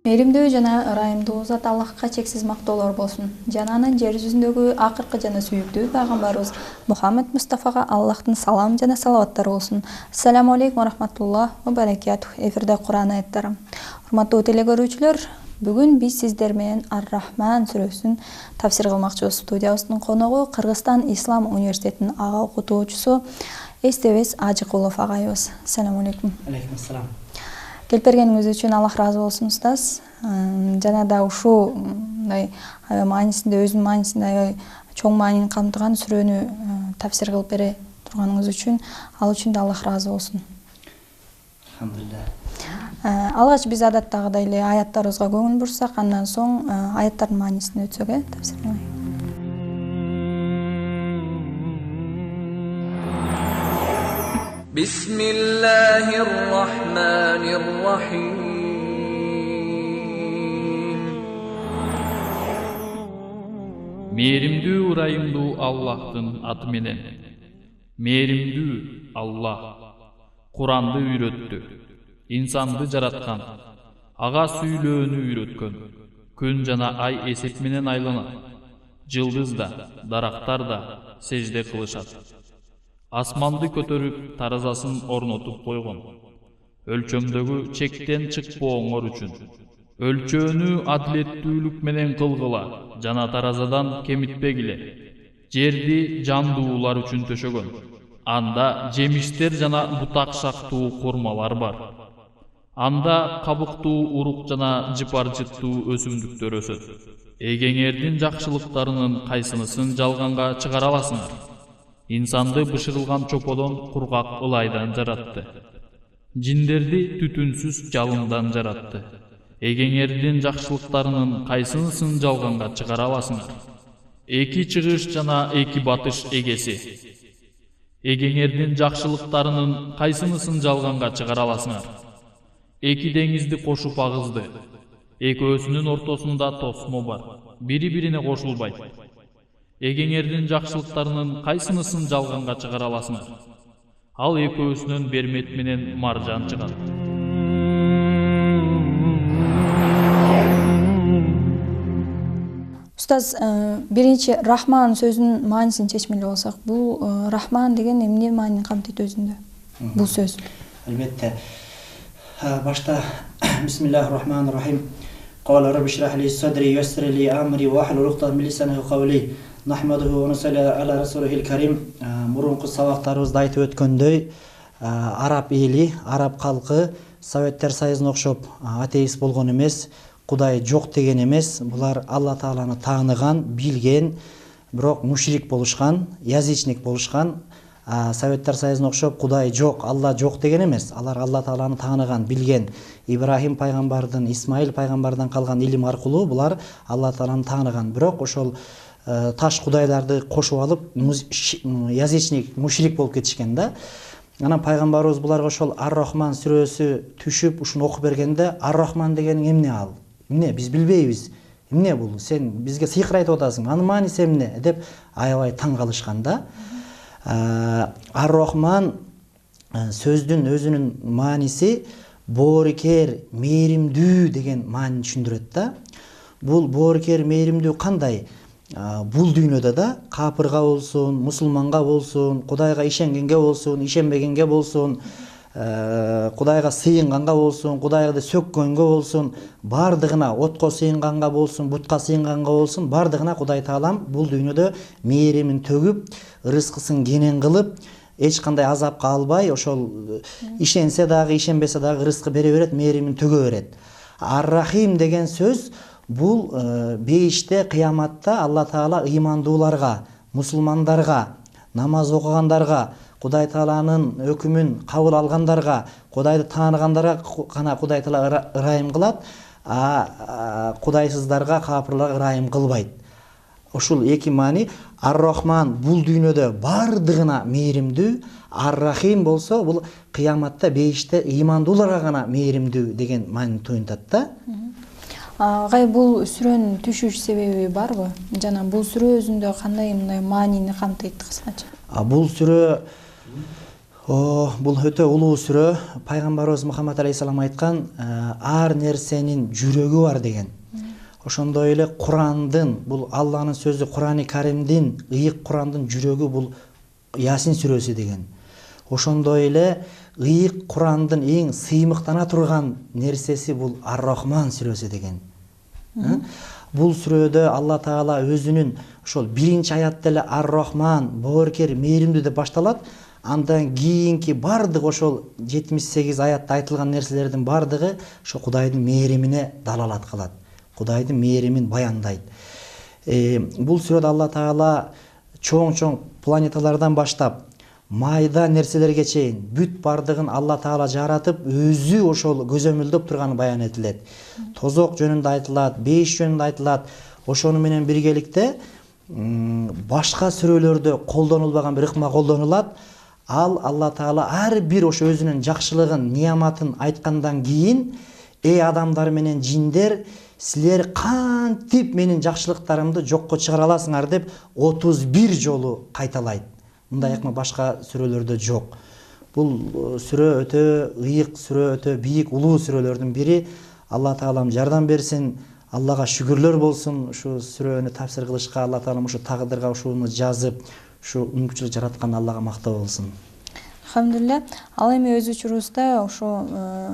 Мээримдүү жана ырайымдуу Зат Аллахка чексиз мактоолор болсун. Жананын жер жүзүндөгү акыркы жана сүйүктүү пайгамбарыбыз Мухаммед Мустафага Аллахтын салам жана салаваттары болсун. Ассаламу алейкум ва рахматуллах ва баракатух. Эфирде Кур'ан аяттары. Урматтуу телекөрүүчүлөр, бүгүн биз сиздер менен Ар-Рахман сүрөсүн тафсир кылмакчыбыз. Студиябыздын коногу Кыргызстан Ислам университетинин ага окутуучусу Эстебес Ажыкулов агайыбыз. Ассаламу алейкум. Алейкум ассалам. Келип бергениңиз үчүн Аллах разы болсун, устаз. Жана да ушул маанисинде, өзүнүн маанисинде чоң маанини камтыган сүрөнү тафсир кылып бере турганыңыз үчүн, ал үчүн да Аллах разы болсун. Алхамдулилlah. Алгач биз адаттагыдай эле аяттарыбызга көңүл бурсак, андан соң аяттардын маанисине өтсөк, тафсир. بسم الله الرحمن الرحيم Мээримдүү ырайымдуу Аллахтын аты менен. Мээримдүү Аллах Куранды үйрөттү. Инсанды жараткан, ага сүйлөөнү үйрөткөн. Күн жана ай эсеп менен айланат. Жылдыз да, дарактар да сежде кылышат. Асманды көтөрүп, таразасын орнотуп койгон. Өлчөмдөгү чектен чыкпооңор үчүн. Өлчөөнү адилеттүүлүк менен кылгыла, жана таразадан кемитпегиле. Жерди жандуулар үчүн төшөгөн. Анда жемиштер жана бутак шактуу курмалар бар. Анда кабыктуу урук жана жыпар-жыттуу өсүмдүктөр өсөт. Эгеңердин жакшылыктарынын кайсынысын жалганга чыгара аласыңар? İnsandı bışırılgan çopodon kurgak ılaydan jarattı. Jindерди түтүнсүз жалындан жаратты. Эгеңердин жакшылыктарынын кайсынысын жалганга чыгара аласыңар? Эки чыгыш жана эки батыш эгеси. Эгеңердин жакшылыктарынын кайсынысын жалганга чыгара аласыңар? Эки деңизди кошуп агызды. Экөөсүнүн ортосунда тосмо бар. Бири-бирине кошулбайт. Эгеңердин жакшылыктарынын кайсынысын жалганга чыгара аласыңар? Ал экөөсүнөн бермет менен маржан чыгат. Устаз, биринчи Рахман сөзүнүн маанисин чечмеле болсак, бул Рахман деген эмне маанини камтыйт өзүндө? Бул сөз. Албетте. Башта Бисмиллахир-рахманир-рахим. Qala rabbi shrah li sadri yassir li amri wa hlul 'uqdatan min lisani qawli. Nahmaduhu wa nusalli ala rasulihil karim. Мурунку сабактарыбызда айтып өткөндөй, араб эли, араб калкы Советтер Союзуна окшоп атеист болгон эмес, Кудай жок деген эмес. Булар Алла Тааланы тааныган, билген, бирок мушрик болушкан, язычник болушкан. Советтер Союзуна окшоп Кудай жок, Алла жок деген эмес. Алар Алла Тааланы тааныган, билген. Ибрахим пайгамбардын, Исмаил пайгамбардан калган илим аркылуу булар Алла Тааланы тааныган. Бирок ошол таш кудайларды кошуп алып, язычник, мушрик болуп кетишкен да. Анан пайгамбарыбыз буларга ошол Ар-Рахман сүрөсү түшүп, ушуну окуп бергенде, Ар-Рахман деген эмне ал? Эмне биз билбейбиз. Эмне бул? Сен бизге сыйкыр айтып атасың. Анын мааниси эмне деп аябай таң калышкан да. Ар-Рахман сөздүн өзүнүн мааниси боорукер, мээримдүү деген маанини түшүндүрөт да. Бул боорукер, мээримдүү кандай? Бул дүйнөдө да капырга болсун, мусулманга болсун, Кудайга ишенгенге болсун, ишенбегенге болсун, Кудайга сыйынганга болсун, Кудайды сөккөнгө болсун, бардыгына, отко сыйынганга болсун, бутка сыйынганга болсун, бардыгына Кудай Таалам бул дүйнөдө мээримин төгүп, рызкысын кенен кылып, эч кандай азапка албай, ошол ишенсе дагы, ишенбесе дагы рызкы бере берет, мээримин төгө берет. Ар-Рахим деген сөз бул бейиште, кыяматта Алла Таала ыймандууларга, мусулмандарга, намаз окугандарга, Кудай Тааланын өкүмүн кабыл алгандарга, Кудайды тааныгандарга гана Кудай Таала ырайым кылат, кудайсыздарга, капырларга ырайым кылбайт. Ушул эки маани. Ар-Рахман бул дүйнөдө бардыгына мээримдүү, Ар-Рахим болсо бул кыяматта бейиште ыймандууларга гана мээримдүү деген маанини туюнтат да. Агай, бул сүрөнүн түшүш себеби барбы? Жана бул сүрө өзүндө кандай мындай маанини камтыйт кыскача? Бул сүрө Бул өтө улуу сүрө. Пайгамбарыбыз Мухаммад алейхиссалам айткан, ар нерсенин жүрөгү бар деген. Ошондой эле Курандын, бул Алланын сөзү, Курани Каримдин, ыйык Курандын жүрөгү бул Ясин сүрөсү деген. Ошондой эле ыйык Курандын эң сыймыктана турган нерсеси бул Ар-Рахман сүрөсү деген. Бул сүрөдө Алла Таала өзүнүн ошол биринчи аятта эле Ар-Рахман, боорукер, мээримдүү деп башталат. Андан кийинки бардык ошол 78 аятта айтылган нерселердин бардыгы ошо Кудайдын мээримине далалат кылат. Кудайдын мээримин баяндайт. Бул сүрөдө Алла Таала чоң планеталардан баштап майда нерселерге чейин бүт бардыгын Алла Таала жаратып, өзү ошол көзөмөлдөп турганы баян этилет. Тозок жөнүндө айтылат, бейиш жөнүндө айтылат. Ошону менен биргеликте башка сүрөлөрдө колдонулбаган бир ыкма колдонулат. Ал Алла Таала ар бир ошо өзүнүн жакшылыгын, нияматын айткандан кийин, эй адамдар менен жиндер, силер кантип менин жакшылыктарымды жокко чыгара аласыңар деп 31 жолу кайталайт. Мындай ыкма башка сүрөлөрдө жок. Бул сүрө өтө ыйык сүрө, өтө бийик, улуу сүрөлөрдүн бири. Алла Таалам жардам берсин, Аллага шүгүрлөр болсун. Ушу сүрөнү тафсир кылышка Алла Таалам ушу тагдырга ушуну жазып, ушу мүмкүнчүлүк жараткан Аллага мактоо болсун. Алхамдулилля. Ал эми өз учурубузда ошо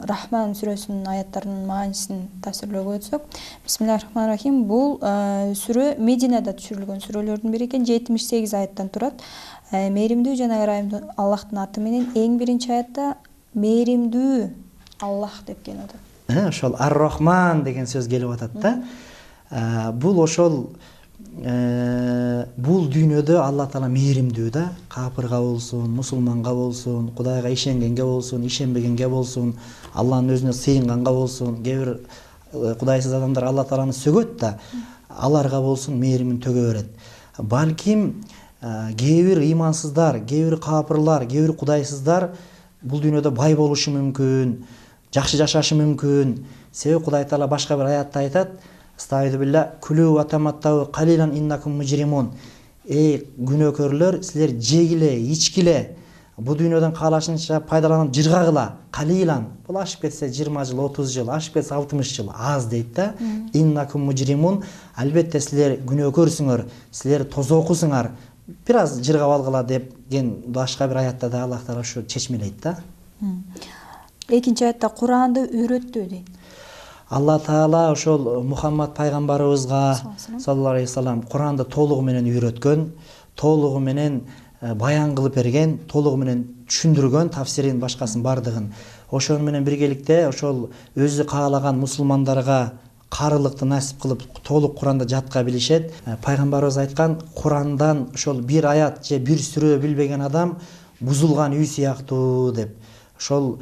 Рахман сүрөсүнүн аяттарынын маанисин тафсирлөөгө өтсөк. Бисмиллахиррахманиррахим. Бул сүрө Мединада түшүрүлгөн сүрөлөрдүн бири экен, 78 аяттан турат. Мээримдүү жана ырайымдуу Аллахтын аты менен эң биринчи аятта мээримдүү Аллах деп келет. Ошол Ар-Рахман деген сөз келип атат да. Бул ошол бул дүйнөдө Алла Таала мээримдүү да, капырга болсун, мусулманга болсун, Кудайга ишенгенге болсун, ишенбегенге болсун, Алланын өзүнө сыйынганга болсун, кээ бир кудайсыз адамдар Алла Тааланы сөгөт да, аларга болсун мээримин төгө берет. Балким кээ бир ыймансыздар, кээ бир капырлар, кээ бир кудайсыздар бул дүйнөдө бай болушу мүмкүн, жакшы жашашы мүмкүн. Себеби Кудай Таала башка бир аятта айтат: "Стаиду билла кулу ва таматтау калилан иннакум мужримун". Эй күнөөкөрлөр, силер жегиле, ичкиле, бул дүйнөдөн каалашынча пайдаланып жыргагыла. Калилан, бул ашып кетсе 20 жыл, 30 жыл, ашып кетсе 60 жыл аз дейт да. Иннакум мужримун, албетте силер күнөөкөрсүңөр, силер тозокусуңар. Бир аз жыргап алгыла депген башка бир аятта да Аллах Таала ушу чечмелейт да. Экинчи аятта Куранды үйрөттү дейт. Алла Таала ошол Мухаммад пайгамбарыбызга саллаллаху алейхи вассалам Куранды толугу менен үйрөткөн, толугу менен баян кылып берген, толугу менен түшүндүргөн, тафсирин башкасын бардыгын. Ошону менен биргеликте ошол өзү каалаган мусулмандарга карылыкты насип кылып толук Куранды жатка билишет. Пайгамбарыбыз айткан, Курандан ошол бир аят же бир сүрө билбеген адам бузулган үй сыяктуу деп. Ошол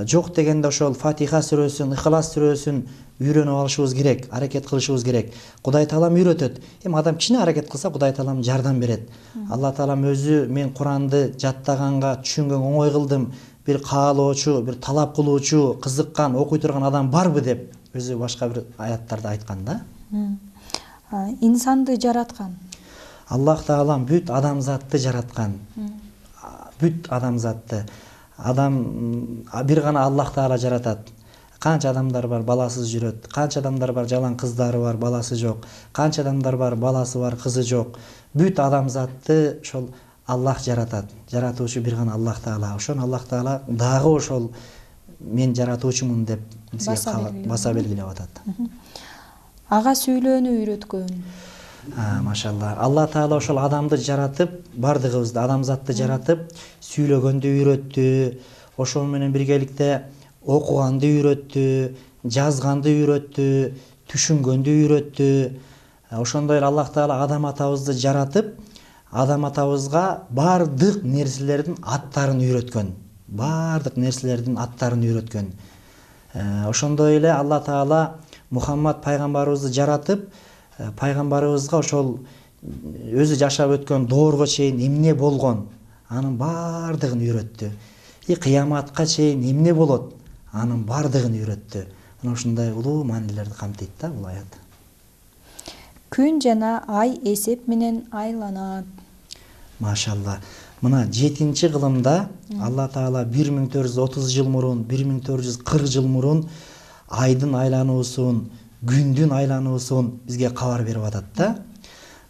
жок дегенде ошол Фатиха сүрөсүн, Ихлас сүрөсүн үйрөнүп алышыбыз керек, аракет кылышыбыз керек. Кудай Таалам үйрөтөт. Эми адам кичине аракет кылса, Кудай Таалам жардам берет. Алла Таалам өзү мен Куранды жаттаганга, түшүнгөнгө оңой кылдым, бир каалоочу, бир талап кылуучу, кызыккан, окуй турган адам барбы деп өзү башка бир аяттарда айткан да. Инсанды жараткан. Аллах Таалам бүт адамзатты жараткан. Бүт адамзатты. Адам бир гана Аллах Таала жаратат. Канча адамдар бар, баласыз жүрөт. Канча адамдар бар, жалаң кыздары бар, баласы жок. Канча адамдар бар, баласы бар, кызы жок. Бүт адамзатты ошол Аллах жаратат. Жаратуучу бир гана Аллах Таала. Ошон Аллах Таала дагы ошол мен жаратуучумун деп бизге баса белгилеп атат. Ага сүйлөөнү үйрөткөн. Машалла. Алла Таала ошол адамды жаратып, бардыгыбызды адамзатты жаратып, сүйлөгөндү үйрөттү. Ошол менен биргеликте окуганды үйрөттү, жазганды үйрөттү, түшүнгөндү үйрөттү. Ошондой эле Аллах Таала адам атабызды жаратып, адам атабызга бардык нерселердин аттарын үйрөткөн. Бардык нерселердин аттарын үйрөткөн. Ошондой эле Алла Таала Мухаммад пайгамбарыбызды жаратып, пайгамбарыбызга ошол өзү жашап өткөн доорго чейин эмне болгон, анын бардыгын үйрөттү. Кыяматка чейин эмне болот, анын бардыгын үйрөттү. Мына ушундай улуу маанилерди камтыйт да бул аят. Күн жана ай эсеп менен айланат. Машалла. Мына 7-чи кылымда Алла Таала 1430 жыл мурун, 1440 жыл мурун айдын айлануусун, күндүн айлануусун бизге кабар берип атат да.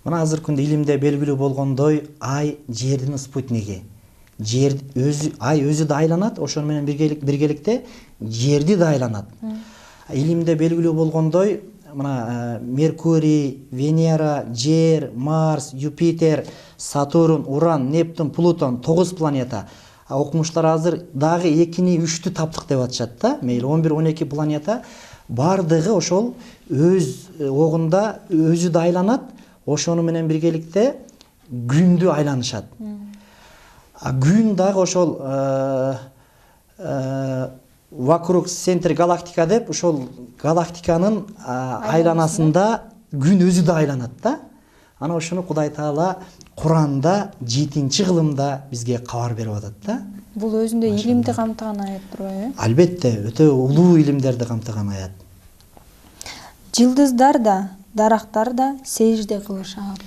Мына азыркы күндө илимде белгилүү болгондой, ай жердин спутниги. Ай өзү да айланат, ошону менен биргеликте жерди да айланат. Илимде белгилүү болгондой, мына Меркурий, Венера, Жер, Марс, Юпитер, Сатурн, Уран, Нептун, Плутон 9 планета. Окумуштар азыр дагы 2-ни 3-тү таптык деп атышат да. Мейли 11-12 планета бардыгы ошол өз огунда өзү да айланат. Ошону менен биргеликте күндү айланышат. Күн дагы ошол вокруг центр галактика деп ошол галактиканын айланасында күн өзү да айланат да. Ана ошону Кудай Таала Куранда 7-чи кылымда бизге кабар берип атат да. Бул өзүндө илимди камтыган аят турбайбы? Албетте, өтө улуу илимдерди камтыган аят. Жылдыздар да, дарактар да сежде кылышат.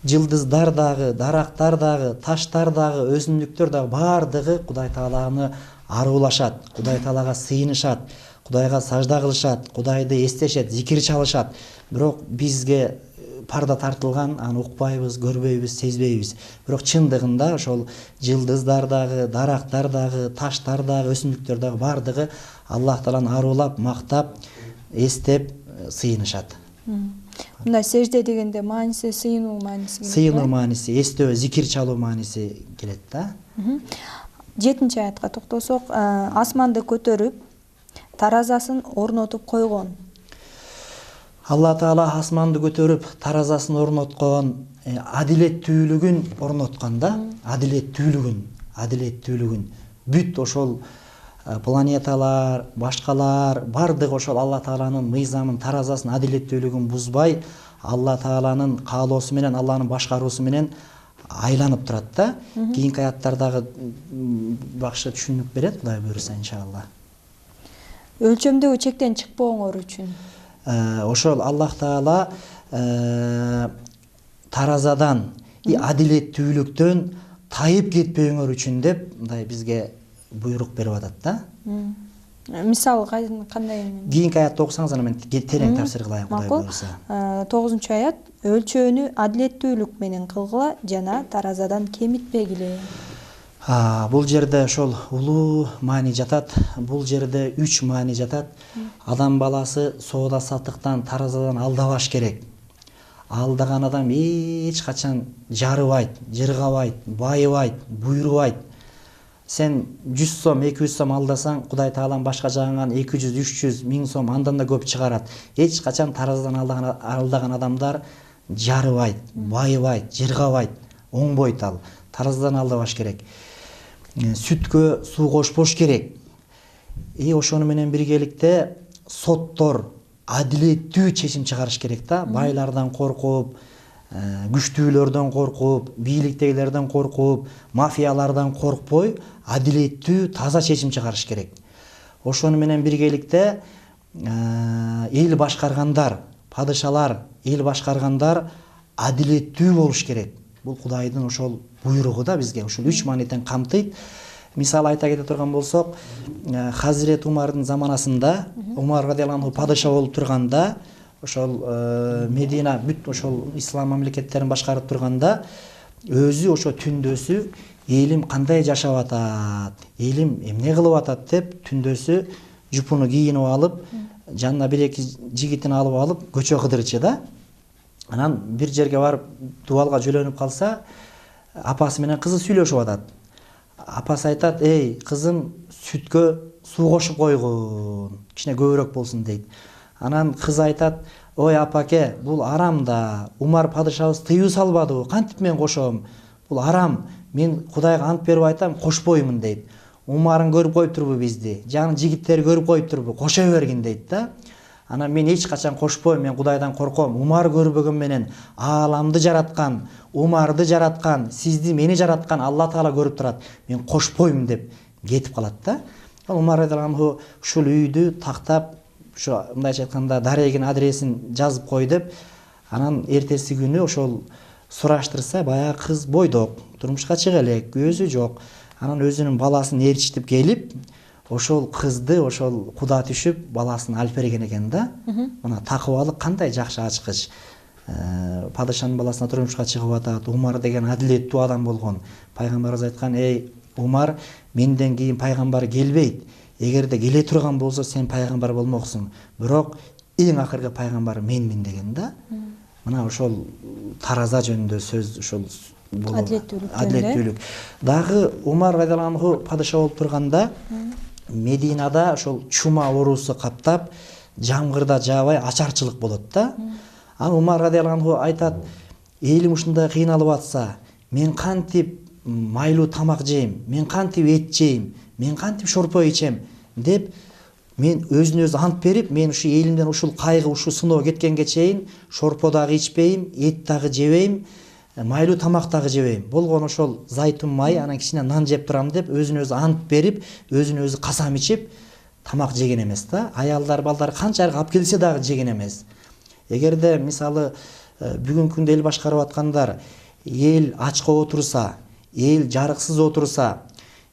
Жылдыздар дагы, дарактар дагы, таштар дагы, өсүмдүктөр дагы бардыгы Кудай Тааланы аруулашат, Кудай Таалага сыйынышат, Кудайга сажда кылышат, Кудайды эстешет, зикир чалышат. Бирок бизге парда тартылган, аны укпайбыз, көрбөйбүз, сезбейбиз. Бирок чындыгында ошол жылдыздар дагы, дарактар дагы, таштар дагы, өсүмдүктөр дагы бардыгы Аллах Тааланы аруулап, мактап, эстеп, сыйынышат. Мындай сежде дегенде мааниси сыйынуу мааниси келет. Сыйынуу мааниси, эстөө, зикир чалуу мааниси келет да. 7-чи аятка токтосок, асманды көтөрүп, таразасын орнотуп койгон. Алла Таала асманды көтөрүп, таразасын орноткон, адилеттүүлүгүн орноткон да. Адилеттүүлүгүн. Бүт ошол планеталар, башкалар бардыгы ошол Алла Тааланын мыйзамын, таразасын, адилеттүүлүгүн бузбай, Алла Тааланын каалоосу менен, Алланын башкаруусу менен айланып турат да. Кийинки аяттардагы бакшы түшүнүк берет, Кудай буйруса иншалла. Өлчөмдөгү чектен чыкпооңор үчүн ошол Аллах Таала таразадан, адилеттүүлүктөн тайып кетпөөңөр үчүн деп мындай бизге буйрук берип атат да. Мисалы кандай? Кийинки аятты окусаңыз аны мен терең тафсир кылайын, Кудай буйруса. 9-чу аят: өлчөөнү адилеттүүлүк менен кылгыла жана таразадан кемитпегиле. Бул жерде ошол улуу маани жатат. Бул жерде 3 маани жатат. Адам баласы соода саттыктан, таразадан алдабаш керек. Алдаган адам эч качан жарыбайт, жыргабайт, байыбайт, буйрубайт. Сен 100 сом, 200 сом алдасаң, Кудай Таалам башка жагыңан 200, 300, 1000 сом андан да көп чыгарат. Эч качан таразадан алдаган адамдар жарыбайт, байыбайт, жыргабайт, оңбойт ал. Таразадан алдабаш керек. Сүткө суу кошпош керек. Ошону менен биргеликте соттор адилеттүү чечим чыгарыш керек да. Байлардан коркуп, күчтүүлөрдөн коркуп, бийликтегилерден коркуп, мафиялардан коркпой, адилеттүү, таза чечим чыгарыш керек. Ошону менен биргеликте эл башкаргандар, падышалар, эл башкаргандар адилеттүү болуш керек. Бул Кудайдын ошол буйругу да бизге ошол 3 мааниден камтыйт. Мисал айта кете турган болсок, Хазирет Умардын заманасында, Умар радиаллаху падыша болуп турганда, ошол Медина бүт ошол ислам мамлекеттерин башкарып турганда, өзү ошо түндөсү элим кандай жашап атат, элим эмне кылып атат деп түндөсү жупуну кийинип алып, жанына 1-2 жигитин алып алып көчө кыдырчы да. Анан бир жерге барып дубалга жөлөнүп калса, апасы менен кызы сүйлөшүп атат. Апасы айтат: "Эй, кызым, сүткө суу кошуп койгун, кичине көбүрөөк болсун" дейт. Анан кыз айтат: "Ой апаке, бул арам да. Умар падышабыз тыюу салбадыбы? Кантип мен кошом? Бул арам. Мен Кудайга ант берип айтам, кошпоймун" дейт. Умарын көрүп коюптурбу бизди? Жанын жигиттери көрүп коюптурбу? Кошо бергин дейт да. Анан мен эч качан кошпойм, мен Кудайдан корком. Умар көрбөгөн менен ааламды жараткан, Умарды жараткан, сизди, мени жараткан Алла Таала көрүп турат. Мен кошпойм деп кетип калат да. Умар радиаллаху ушул үйдү тактап, ошо мындайча айтканда дарегин адресин жазып кой деп, анан эртеси күнү ошол сураштырса, баягы кыз бойдок, турмушка чыга элек, өзү жок. Анан өзүнүн баласын ээрчитип келип, ошол кызды, ошол куда түшүп, баласын алып берген экен да. Мына такыбалык кандай жакшы ачкыч. Падышанын баласына турмушка чыгып атат. Умар деген адилеттүү адам болгон. Пайгамбарыбыз айткан: "Эй, Умар, менден кийин пайгамбар келбейт. Эгерде келе турган болсо, сен пайгамбар болмоксуң. Бирок эң акыркы пайгамбар менмин" деген да. Мына ошол тараза жөнүндө сөз ошол адилеттүүлүк. Дагы Умар радиаллаху анху падыша болуп турганда Мединада ошол чума оорусу каптап, жамгырда жаабай ачарчылык болот да. Ал Умар радиаллаху анху айтат: "Элим ушундай кыйналып атса, мен кантип майлуу тамак жейм, мен кантип эт жейм, мен кантип шорпо ичем" деп мен өзүнө өзү ант берип, мен ушу элимден ушул кайгы, ушул сыноо кеткенге чейин шорпо дагы ичпейм, эт дагы жебейм, майлуу тамак дагы жебейм. Болгону ошол зайтун май, анан кичине нан жеп турам деп өзүнө өзү ант берип, өзүнө өзү касам ичип тамак жеген эмес да. Аялдар, балдар канчалык алып келсе дагы жеген эмес. Эгерде мисалы бүгүнкү күндө эл башкарып аткандар эл ачка отурса, эл жарыксыз отурса,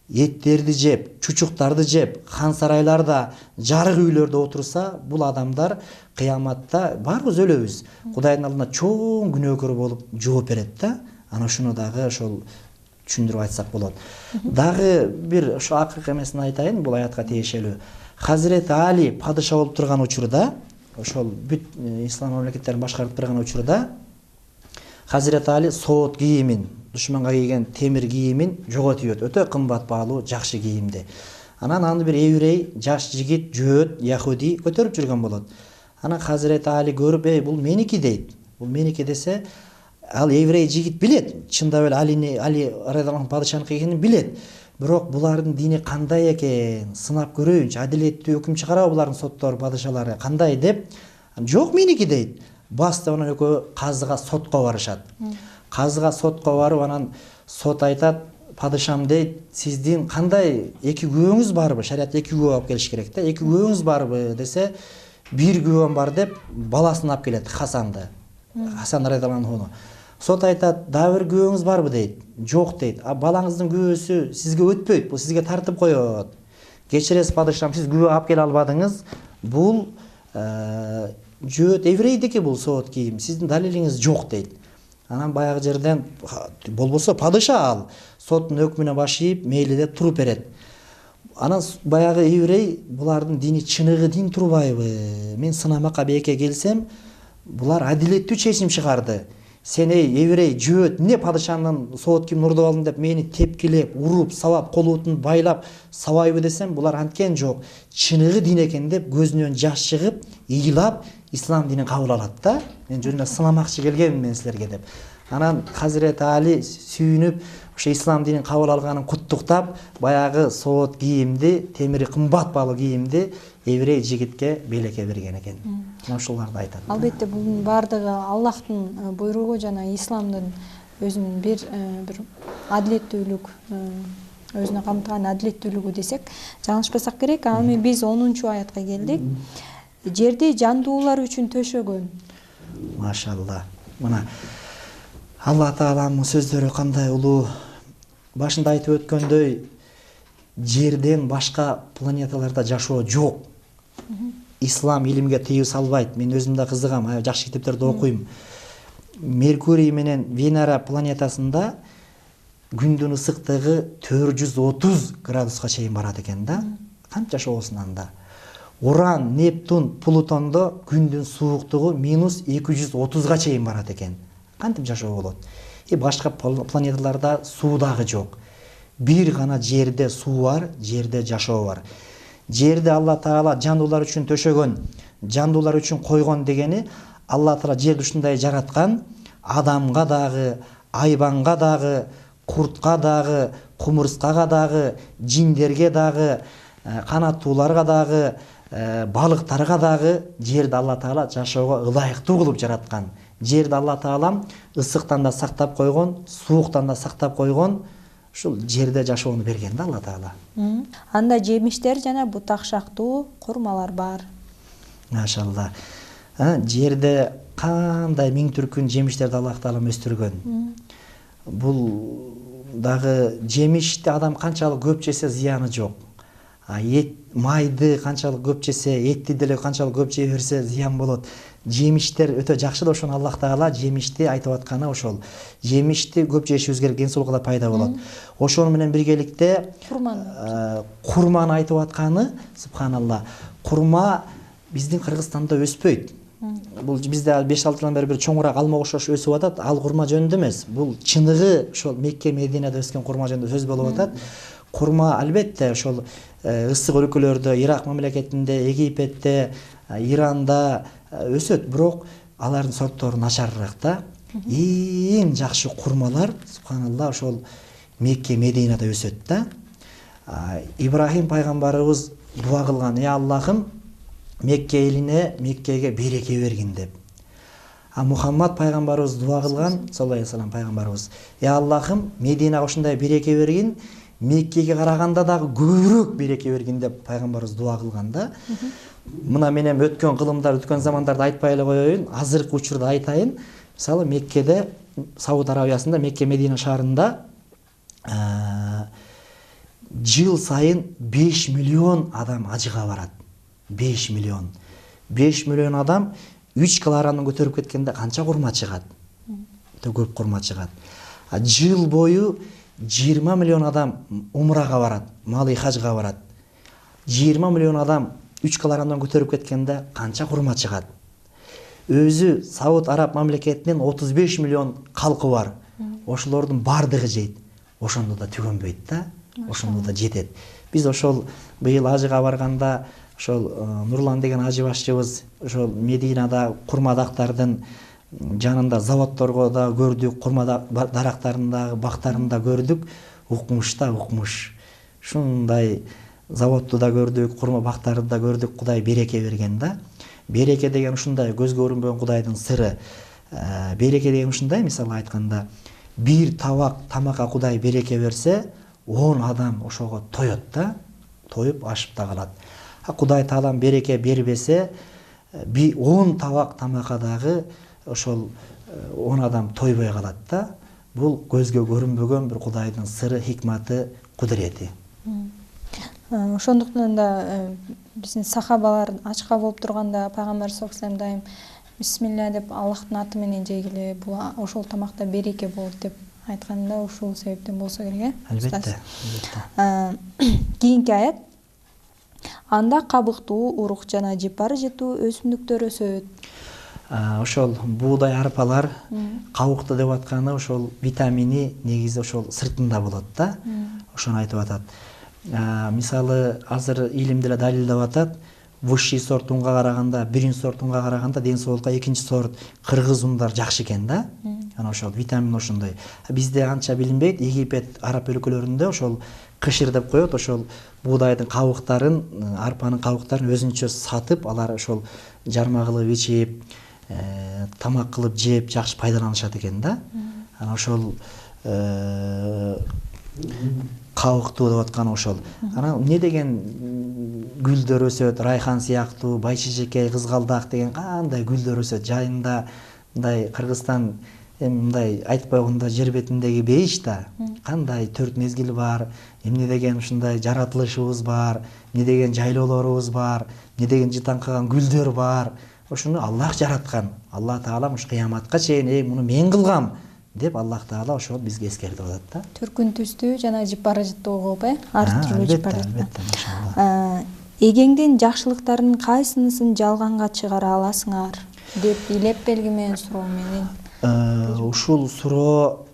эттерди жеп, чучуктарды жеп, хан сарайларда, жарык үйлөрдө отурса, бул адамдар кыяматта баарыбыз өлөбүз. Кудайдын алдында чоң күнөөкөр болуп жооп берет да. Ана ошону дагы ошол түшүндүрүп айтсак болот. Дагы бир ошо акыркы эмесин айтайын, бул аятка тиешелүү. Хазирети Али падыша болуп турган учурда, ошол бүт ислам мамлекеттерин башкарып турган учурда Хазирети Али соот кийимин, душманга кийген темир кийимин жоготуп, өтө кымбат баалуу, жакшы кийимди. Анан аны бир еврей, жаш жигит, жөөт, яхуди көтөрүп жүргөн болот. Анан Хазирети Али көрүп: "Эй, бул меники" дейт. Бул меники десе, ал еврей жигит билет, чындап эле Али радиаллаху падышаныкы экенин билет. Бирок булардын дини кандай экен, сынап көрөйүнчү, адилеттүү өкүм чыгарабы булардын соттору, падышалары кандай деп. "Жок, меники" дейт. Басты анан экөө казыга, сотко барышат. Казыга, сотко барып, анан сот айтат: "Падышам" дейт, "Сиздин кандай эки күбөңүз барбы?" Шариятта эки күбө алып келиш керек да. "Эки күбөңүз барбы?" десе, "Бир күбөм бар" деп баласын алып келет, Хасанды. Хасан радиаллаху анхуну. Сот айтат: "Дагы бир күбөңүз барбы?" дейт. "Жок" дейт. "А балаңыздын күбөсү сизге өтпөйт, бул сизге тартып коет. Кечиресиз падышам, сиз күбө алып келе албадыңыз. Бул жөөт еврейдики, бул соот кийим. Сиздин далилиңиз жок" дейт. Анан баягы жерден болбосо падыша ал соттун өкмүнө баш ийип, мейли деп туруп берет. Анан баягы еврей: "Булардын дини чыныгы дин турбайбы? Мен сынамакка бээке келсем, булар адилеттүү чечим чыгарды. Сен, эй еврей, жөөт, эмне падышанын соот кийимин урдуп алдың деп мени тепкилеп, уруп, сабап, колутун байлап сабайбы десем, булар анткен жок. Чыныгы дин экен" деп көзүнөн жаш чыгып, ыйлап, ислам динин кабыл алат да. "Мен жөнүндө сынамакчы келгенмин мен силерге" деп. Анан Хазирети Али сүйүнүп, ошо ислам динин кабыл алганын куттуктап, баягы соот кийимди, темири кымбат баалуу кийимди еврей жигитке белекке берген экен. Ошолорду айтат. Албетте бунун баардыгы Аллахтын буйругу жана исламдын өзүнүн бир адилеттүүлүк, өзүнө камтыган адилеттүүлүгү десек жаңылышпасак керек. Ал эми биз 10-аятка келдик. Жерди жандуулар үчүн төшөгөн. Машалла. Мына Алла Тааламдын сөздөрү кандай улуу. Башында айтып өткөндөй, жерден башка планеталарда жашоо жок. Ислам илимге тыюу салбайт. Мен өзүм да кызыгам, жакшы китептерди окуйм. Меркурий менен Венера планетасында күндүн ысыктыгы 430 градуска чейин барат экен да. Канча жашоосун анда. Уран, Нептун, Плутондо күндүн сууктугу -230га чейин барат экен. Кантип жашоо болот? Башка планеталарда суу дагы жок. Бир гана жерде суу бар, жерде жашоо бар. Жерди Алла Таала жандуулар үчүн төшөгөн, жандуулар үчүн койгон дегени, Алла Таала жерди ушундай жараткан, адамга дагы, айбанга дагы, куртка дагы, кумурскага дагы, жиндерге дагы, канаттууларга дагы, балыктарга дагы жерди Алла Таала жашоого ылайыктуу кылып жараткан. Жерди Алла Таала ысыктан да сактап койгон, сууктан да сактап койгон. Ушул жерде жашоону берген да Алла Таала. Анда жемиштер жана бутак шактуу курмалар бар. Машалла. Жерде кандай миң түркүн жемиштерди Аллах Таала өстүргөн. Бул дагы жемишти адам канчалык көп жесе зыяны жок. Ет, майды канчалык көп жесе, этти деле канчалык көп жей берсе зыян болот. Жемиштер өтө жакшы да, ошону Аллах Таала жемишти айтып атканы ошол. Жемишти көп жешибиз керек, ден соолукка да пайда болот. Ошону менен биргеликте курманы айтып атканы, субханалла. Курма биздин Кыргызстанда өспөйт. Бул бизде 5-6 жылдан бери бир чоңураак алма окшош өсүп атат. Ал курма жөнүндө эмес. Бул чыныгы ошол Мекке, Мединада өскөн курма жөнүндө сөз болуп атат. Курма албетте ошол ысык өлкөлөрдө, Ирак мамлекетинде, Египетте, Иранда өсөт, бирок алардын сорттору начарыраак да. Эң жакшы курмалар, субханалла, ошол Мекке, Мединада өсөт да. Ибрахим пайгамбарыбыз дуа кылган: "Ey Аллахым, Мекке элине, Меккеге береке бергин" деп. Мухаммад пайгамбарыбыз дуа кылган, саллаллаху алейхи вассалам пайгамбарыбыз: "Ey Аллахым, Мединага ошондой береке бергин, Меккеге караганда дагы көбүрөөк береке бергин" деп пайгамбарыбыз дуа кылган да. Мына мен эми өткөн кылымдар, өткөн замандарды айтпай эле коеюн, азыркы учурда айтайын. Мисалы Меккеде, Сауд Арабиясында, Мекке Медина шаарында жыл сайын 5 миллион адам ажыга барат. 5 миллион. 5 миллион адам 3 килограммдан көтөрүп кеткенде канча курма чыгат? Өтө көп курма чыгат. Жыл бою 20 миллион адам умрага барат, малы хажга барат. 20 миллион адам 3 килограммдан көтөрүп кеткенде канча курма чыгат? Өзү Сауд Араб мамлекетинин 35 миллион калкы бар. Ошолордун бардыгы жейт. Ошондо да түгөнбөйт да. Ошондо да жетет. Биз ошол быйыл ажыга барганда ошол Нурлан деген ажы башчыбыз ошол Мединада курмадактардын жанында заводторго да көрдүк, курма дарактарындагы бактарында көрдүк. Укмуш да укмуш. Шундай заводду да көрдүк, курма бактарды да көрдүк. Кудай береке берген да. Береке деген ушундай көзгө көрүнбөгөн Кудайдын сыры. Береке деген ушундай, мисалы айтканда, бир табак тамакка Кудай береке берсе, 10 адам ошого тоет да, тоюп ашып да калат. Кудай Таалам береке бербесе, 10 табак тамакка дагы ошол 10 адам тойбой калат да. Бул көзгө көрүнбөгөн бир Кудайдын сыры, хикматы, кудурети. Ошондуктан да биздин сахабалар ачка болуп турганда пайгамбар саллаллаху алейхи вассалам дайым бисмилля деп Аллахтын аты менен жегиле, бул ошол тамакта береке болот деп айтканда ушул себептен болсо керек, Албетте. Кийинки аят: анда кабыктуу, урук жана жыпар жытуу өсүмдүктөр өсөт. Ошол буудай арпалар кабыктуу деп атканы ошол витамини негизи ошол сыртында болот да. Ошону айтып атат. Мисалы азыр илим деле далилдеп атат. Высший сорт унга караганда, биринчи сорт унга караганда ден соолукка экинчи сорт кыргыз ундар жакшы экен да. Анан ошол витамин ошондой. Бизде анча билинбейт. Египет, араб өлкөлөрүндө ошол кышыр деп коет, ошол буудайдын кабыктарын, арпанын кабыктарын өзүнчө сатып, алар ошол жарма кылып ичип, тамак кылып жеп, жакшы пайдаланышат экен да. Анан ошол кабыктуу деп аткан ошол. Анан эмне деген гүлдөр өсөт, райхан сыяктуу, байчежекей, кызгалдак деген кандай гүлдөр өсөт. Жайында мындай Кыргызстан мындай айтып койгондо жер бетиндеги бейиш да. Кандай 4 мезгил бар, эмне деген ушундай жаратылышыбыз бар, эмне деген жайлоолорубуз бар, эмне деген жытаңкыган гүлдөр бар. Ошону Аллах жараткан. Алла Таала уш кыяматка чейин муну мен кылгам деп Аллах Таала ошол бизге эскертип атат да. Түркүн түстүү жана жыпар жытуу кылып, ар түрдүү жыпар жытуу. Эгеңдин жакшылыктарынын кайсынысын жалганга чыгара аласыңар деп илеп белги менен суроо менен. Ушул суроо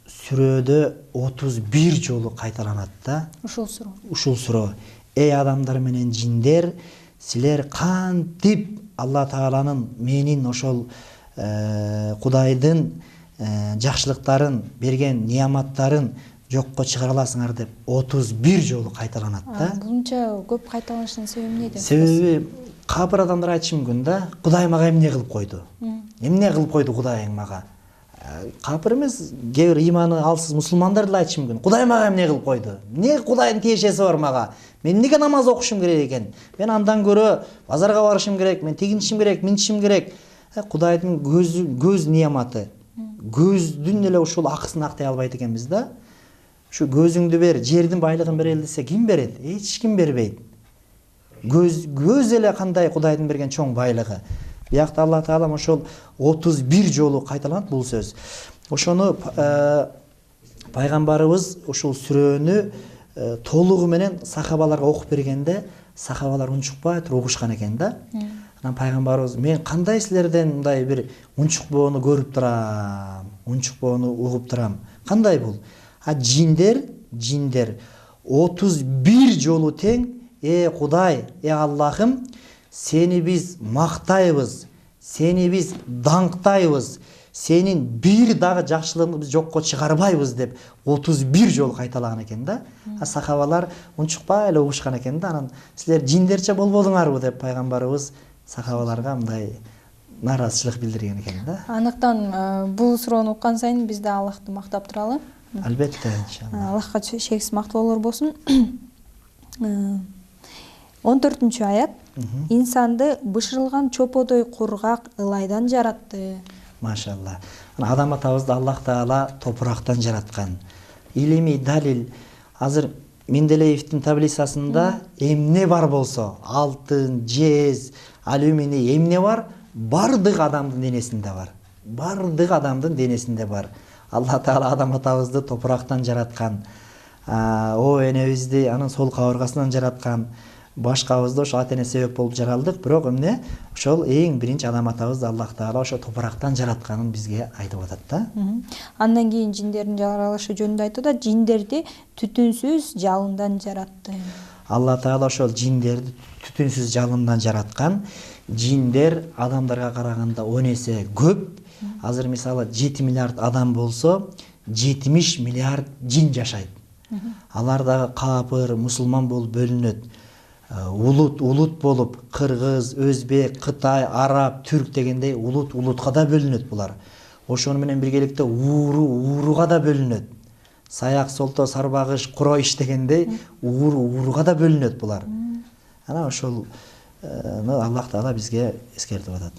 сүрөдө 31 жолу кайталанат да. Ушул суроо. Эй адамдар менен жиндер, силер кантип Алла Тааланын менин ошол Кудайдын жакшылыктарын берген неаматтарын жокко чыгара аласыңар деп 31 жолу кайталанат да. Бунча көп кайталанышынын себеби эмнеде? Себеби капыр адамдар айтышы мүмкүн да, Кудай мага эмне кылып койду? Эмне кылып койду Кудайың мага? Капыр эмес, кээ бир иманы алсыз мусулмандар деле айтышы мүмкүн. Кудай мага эмне кылып койду? Эмне Кудайдын тиешеси бар мага? Мен эмнеге намаз окушум керек экен? Мен андан көрө базарга барышым керек, мен тигинишим керек, минишим керек. Кудайдын көз неаматы. Көздүн эле ушул акысын актай албайт экенбиз да. Şu gözüңdü ber, жердин байлыгын берели десе ким берет? Эч ким бербейт. Көз эле кандай Кудайдын берген чоң байлыгы. Биякта Алла Таала ошол 31 жолу кайталанат бул сөз. Ошону пайгамбарыбыз ушул сүрөнү толугу менен сахабаларга окуп бергенде, сахабалар унчукпай туруп угушкан экен да. Анан пайгамбарыбыз мен кандай силерден мындай бир унчукпоону көрүп турам, унчукпоону угуп турам. Кандай бул? Жиндер 31 жолу тең, Кудай, Аллахым, сени биз мактайбыз, сени биз даңктайбыз, сенин бир дагы жакшылыгыңды жокко чыгарбайбыз деп 31 жолу кайталаган экен да. Сахабалар унчукпай эле угушкан экен да. Анан силер жиндерче болбодуңарбы деп пайгамбарыбыз сахабаларга мындай нааразычылык билдирген экен да. Аныктан бул суроону уккан сайын биз да Аллахты мактап туралы. Албетте, иншалла. Аллахка чексиз мактоолор болсун. 14-аят. Инсанды бышырылган чоподой кургак ылайдан жаратты. Машалла. Адам атабызды Аллах Таала топурактан жараткан. Илимий далил. Азыр Менделеевдин таблицасында эмне бар болсо, алтын, жез, алюминий эмне бар, бардык адамдын денесинде бар. Бардык адамдын денесинде бар. Алла Таала адам атабызды топурактан жараткан. О энебизди анын сол кабыргасынан жараткан. Башкабызды ошо ата-эне себеп болуп жаралдык, бирок эмне? Ошол эң биринчи адам атабызды Аллах Таала ошо топурактан жаратканын бизге айтып атат да. Андан кийин жиндердин жаралышы жөнүндө айтты да, жиндерди түтүнсүз жалындан жаратты. Алла Таала ошол жиндерди түтүнсүз жалындан жараткан. Жиндер адамдарга караганда 10 эсе көп. Азыр мисалы 7 миллиард адам болсо, 70 миллиард жин жашайт. Алар дагы капыр, мусулман болуп бөлүнөт. Улут болуп, кыргыз, өзбек, кытай, араб, түрк дегендей улутка да бөлүнөт булар. Ошону менен биргеликте ууруга да бөлүнөт. Саяк, солто, сарбагыш, куроиш дегендей ууруга да бөлүнөт булар. Ана ошол Аллах Таала бизге эскертип атат.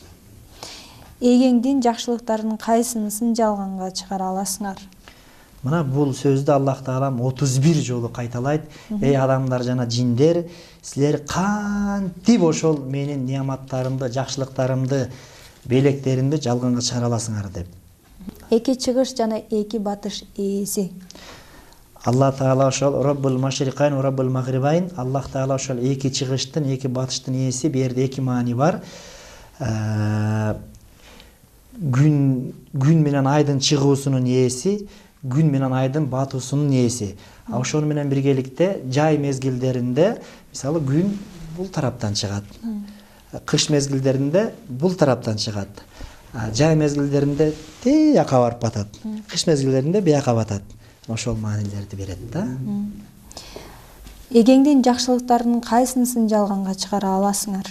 Эгеңдин жакшылыктарынын кайсынысын жалганга чыгара аласыңар? Мына бул сөздү Аллах Таалам 31 жолу кайталайт. Эй адамдар жана жиндер, силер кантип ошол менин неаматтарымды, жакшылыктарымды, белектеримди жалганга чыгара аласыңар деп. Эки чыгыш жана эки батыш ээси. Алла Таала ошол Роббул Машрикайн, Роббул Магрибайн, Аллах Таала ошол эки чыгыштын, эки батыштын ээси, бу жерде эки маани бар. Күн менен айдын чыгуусунун ээси, күн менен айдын батуусунун ээси. Ошону менен биргеликте жай мезгилдеринде, мисалы күн бул тараптан чыгат. Кыш мезгилдеринде бул тараптан чыгат. Жай мезгилдеринде тияка барып батат. Кыш мезгилдеринде бияка батат. Ошол маанилерди берет да. Эгеңдин жакшылыктарынын кайсынысын жалганга чыгара аласыңар?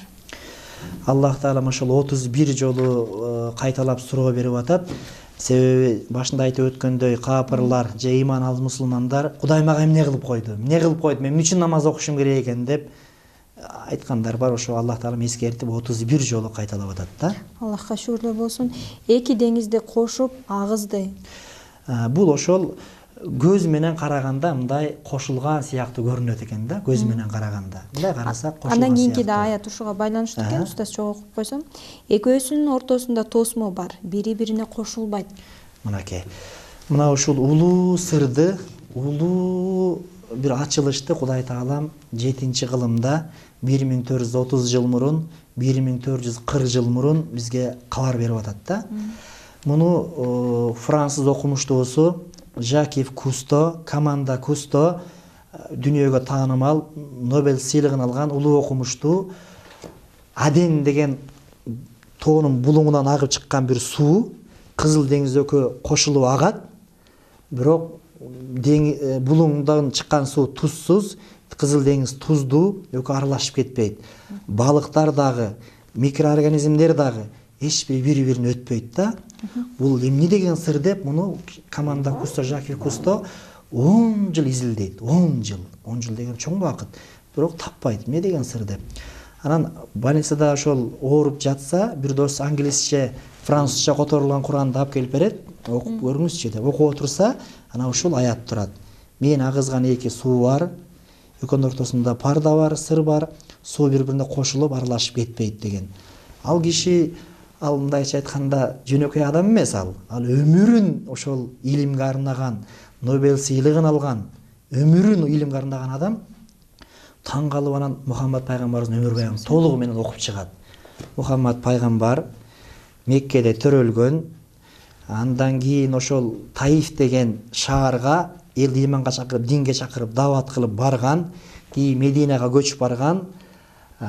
Аллах Таала ошол 31 жолу кайталап суроо берип атат. Себеби башында айтып өткөндөй капырлар же ыйман алган мусулмандар Кудай мага эмне кылып койду? Эмне кылып койду? Мен үчүн намаз окушум керек экен деп айткандар бар. Ошо Аллах Таала эскертип 31 жолу кайталап атат да. Аллахка шүгүрлөр болсун. Эки деңизди кошуп агызды. Бул ошол көз менен караганда мындай кошулган сыяктуу көрүнөт экен да, көз менен караганда. Мындай карасак кошулган сыяктуу. Андан кийинки да аят ушуга байланыштуу экен, устаз чогуу окуп койсом. Экөөсүнүн ортосунда тосмо бар, бири-бирине кошулбайт. Мынакей. Мына ушул улуу сырды, улуу бир ачылышты Кудай Таалам 7-кылымда 1430 жыл мурун, 1440 жыл мурун бизге кабар берип атат да. Муну француз окумуштуусу Жакив Кусто, команда Кусто, дүйнөгө таанымал Нобель сыйлыгын алган улуу окумуштуу Аден деген тоонун булуңунан агып чыккан бир суу Кызыл деңиз экөө кошулуп агат. Бирок булуңдан чыккан суу тузсуз, Кызыл деңиз туздуу, экөө аралашып кетпейт. Балыктар дагы, микроорганизмдер дагы эч бири-бирин өтпөйт да. Бул эмне деген сыр деп муну команда Кусто, Жакив Кусто 10 жыл изилдейт. 10 жыл деген чоң убакыт. Бирок таппайт эмне деген сыр деп. Анан больницада ошол ооруп жатса, бир дос англисче, французча которулган Куранды алып келип берет. Окуп көрүңүзчү деп окуп отурса, анан ушул аят турат. Мен агызган эки суу бар, экөөнүн ортосунда парда бар, сыр бар, суу бири-бирине кошулуп аралашып кетпейт деген. Ал киши, ал мындайча айтканда жөнөкөй адам эмес ал. Ал өмүрүн ошол илимге арнаган, Нобель сыйлыгын алган, өмүрүн илимге арнаган адам таң калып анан Мухаммад пайгамбарыбыздын өмүр баянын толугу менен окуп чыгат. Мухаммад пайгамбар Меккеде төрөлгөн, андан кийин ошол Таиф деген шаарга эл иманга чакырып, динге чакырып, дават кылып барган, кийин Мединага көчүп барган,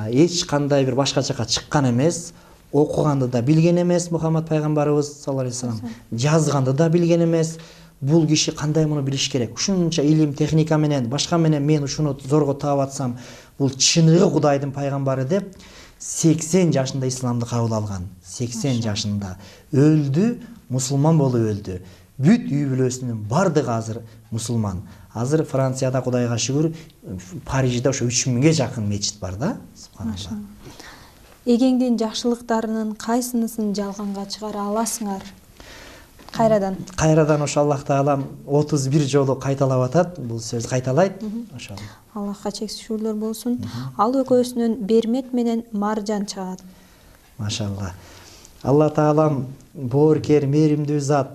эч кандай бир башка жака чыккан эмес, окуганды да билген эмес Мухаммад пайгамбарыбыз саллаллаху алейхи вассалам, жазганды да билген эмес. Бул киши кандай муну билиш керек? Ушунча илим, техника менен, башка менен мен ушуну зорго таап атсам, бул чыныгы Кудайдын пайгамбары деп 80 жашында исламды кабыл алган. 80 жашында өлдү, мусулман болуп өлдү. Бүт үй бүлөсүнүн бардыгы азыр мусулман. Азыр Францияда Кудайга шүгүр, Парижде ошо 3000ге жакын мечит бар да. Субханалла. Эгеңдин жакшылыктарынын кайсынысын жалганга чыгара аласыңар? Кайрадан ошо Аллах Таалам 31 жолу кайталап атат. Бул сөз кайталайт. Ошо. Аллахка чексиз шүгүрлөр болсун. Ал экөөсүнөн Бермет менен Маржан чыгат. Машалла. Алла Таалам бооркер, мээримдүү зат.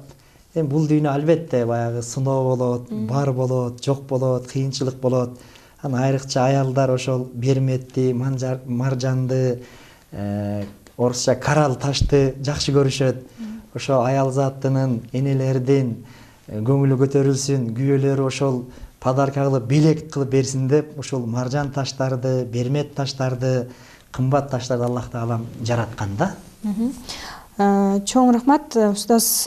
Бул дүйнө албетте баягы сыноо болот, бар болот, жок болот, кыйынчылык болот. Айрыкча аялдар ошол Берметти, Маржанды, орусча карал ташты жакшы көрүшөт. Ошо аял заттынын, энелердин көңүлү көтөрүлсүн, күйөөлөрү ошол подарка кылып, белек кылып берсин деп, ошол маржан таштарды, Бермет таштарды, кымбат таштарды Аллах Таалам жараткан да. Чоң рахмат, устаз.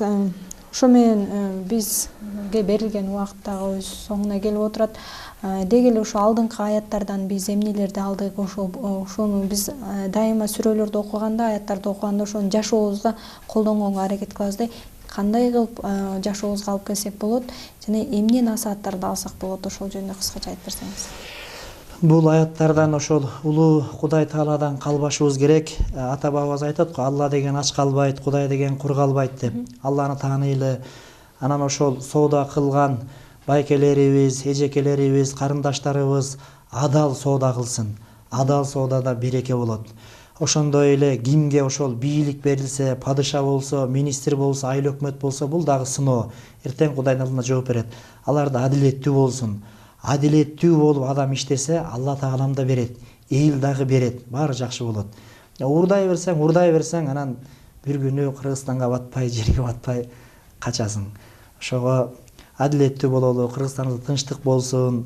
Ошо менен бизге берилген убакыт дагы өз соңуна келип отурат. Деги эле ошо алдыңкы аяттардан биз эмнелерди алдык, ошону биз дайыма сүрөлөрдү окуганда, аяттарды окуганда ошону жашообузга колдонгонго аракет кылабыз да. Кандай кылып жашообузга алып келсек болот жана эмне насааттарды алсак болот, ошол жөнүндө кыскача айтып берсеңиз. Бул аяттардан ошол улуу Кудай Тааладан калбашыбыз керек. Ата бабабыз айтат го, Алла деген ач калбайт, Кудай деген кур калбайт деп. Алланы тааныйлы. Анан ошол соода кылган байкелерибиз, эжекелерибиз, карындаштарыбыз адал соода кылсын. Адал соодада береке болот. Ошондой эле кимге ошол бийлик берилсе, падыша болсо, министр болсо, айыл өкмөт болсо, бул дагы сыноо. Эртең Кудайдын алдында жооп берет. Алар да адилеттүү болсун. Адилеттүү болуп адам иштесе, Алла Таалам да берет. Эл дагы берет. Баары жакшы болот. Урдай берсең, анан бир күнү Кыргызстанга батпай, жерге батпай качасың. Ошого адилеттүү бололу, Кыргызстанда тынчтык болсун,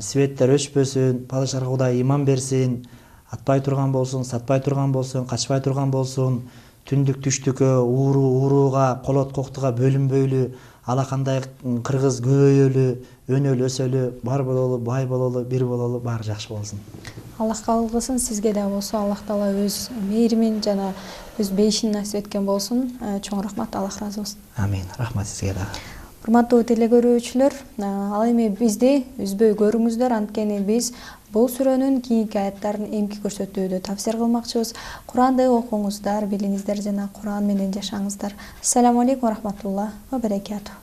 светтер өчпөсүн, падышаларга Кудай иман берсин, атпай турган болсун, сатпай турган болсун, качпай турган болсун, түндүк түштүккө, урууга, колот коктуга бөлүнбөйлү, алакандай кыргыз көбөйөлү, өнөлү, өсөлү, бар бололу, бай бололу, бир бололу, баары жакшы болсун. Аллах кабыл кылсын, сизге да болсо Аллах Таала өз мээримин жана өз бейишин насип эткен болсун. Чоң рахмат, Аллах разы болсун. Амин. Рахмат сизге да. Урматтуу телекөрүүчүлөр, ал эми бизди үзбөй көрүңүздөр, анткени биз бул сүрөнүн кийинки аяттарын эмки көрсөтүүдө тафсир кылмакчыбыз. Куранды окуңуздар, билиңиздер жана Куран менен жашаңыздар. Ассаламу алейкум ва рахматуллах ва баракатух.